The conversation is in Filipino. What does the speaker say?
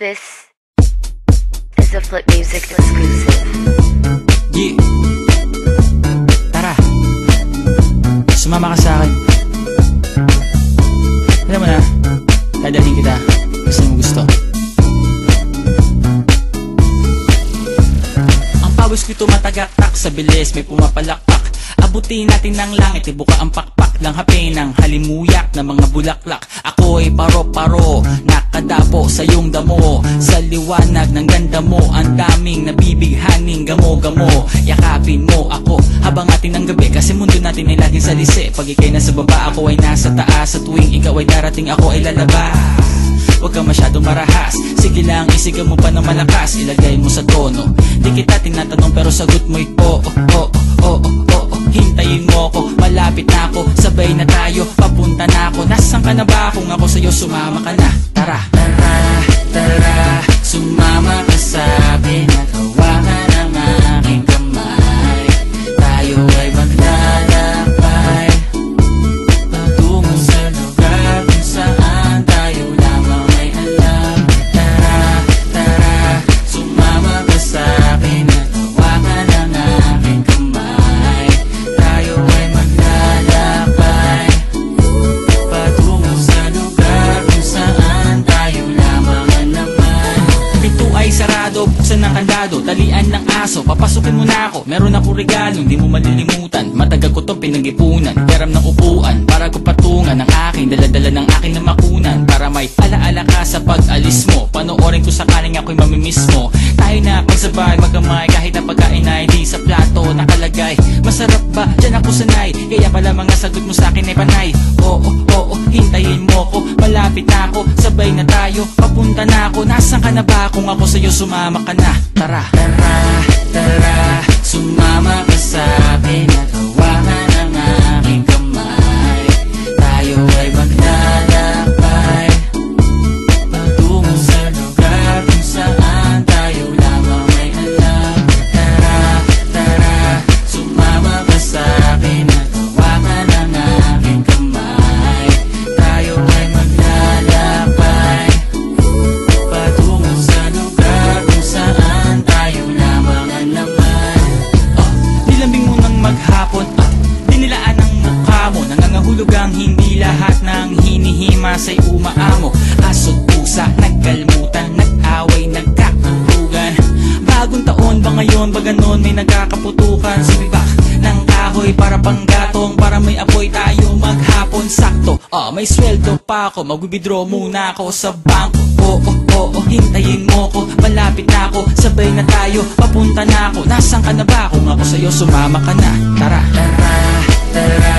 This is a Flip Music exclusive. Yeah. Tara, sumama ka sa akin. Alam mo na, dadalhin kita kasi mo gusto. Ang pawis ko'y tumatagaktak sa bilis, may pumapalakpak. Abutin natin ng langit, ibuka ang pakpak lang hapin ng halimuyak na mga bulaklak. Ako'y paro-paro, nakadapo sa iyong damo. Sa liwanag ng ganda mo, ang daming nabibighaning gamo-gamo. Yakapin mo ako habang atin ng gabi, kasi mundo natin ay laging salisi. Pag ikay nasa baba, ako ay nasa taas. Sa tuwing ikaw ay darating, ako ay lalabas. Huwag kang masyadong marahas, sige lang isigaw mo pa ng malakas. Ilagay mo sa tono, di kita tinatanong pero sagot mo'y oo, oo, oo, oo. Hintayin mo ako, malapit na ako, sabay na tayo, papunta na ako. Nasaan ka na ba? Kung ako sa'yo, sumama ka na. Tara, tara, tara, sumama ka sa'kin at hawakan ang aking kamay. Tayo ay maglalakbay patungo sa lugar kung saan tayo lamang ay alam. Tara, tara, sumama ka sa'kin at hawakan ang aking kamay. Tayo ay maglalakbay patungo sa lugar kung saan tayo lamang ang laman. Pito ay sarado, buksan ng kandado, talian ng aso, papasukin mo na ako. Meron ako regalo, hindi mo malilimutan. Matagal ko to pinag-ipunan, peram ng upuan para ko patungan ang aking daladala ng aking namakunan. Para may alaala ka sa pag-alis mo, panoorin ko sakaling ako'y mamimiss mo. Tayo na pagsabay, magkamay, kahit na pagkain ay di sa plato nakalagay. Masarap ba? Diyan ako sanay, kaya pala mga sagot mo sa'kin ay panay. Oo, oo, hintayin mo ko, malapit na ako, sabay na tayo, papunta na ako. Nasaan ka na ba? Kung ako sa'yo, sumama ka na. Tara, tara, tara, sumama ka sa'kin at hawakan ang aking kamay. Tayo ay maglalakbay patungo sa lugar kung saan tayo lamang ay alam. Tara, tara, sumama ka sa'kin at hawakan ang aking kamay. Tayo ay maglalakbay patungo sa lugar kung saan tayo lamang ang laman. Nilambing mo ng maghapon at dinilaan ang mukha mo. Nangangahulog ang hindi lahat ng hinihima sa'y umaamo. Aso't pusa, nagkalmutan, nag-away, nagkakulugan. Bagong taon ba ngayon, ba ganon may nagkakaputukan? Sibibak ng kahoy para panggatong, para may apoy tayo maghapon. Sakto, may sweldo pa ako, mag-withdraw muna ako sa bangko. Oo, oo, hintayin mo ko, malapit na ako, sabay na tayo, papunta na ako. Nasaan ka na ba? Kung ako sa'yo, sumama ka na. Tara, tara, tara,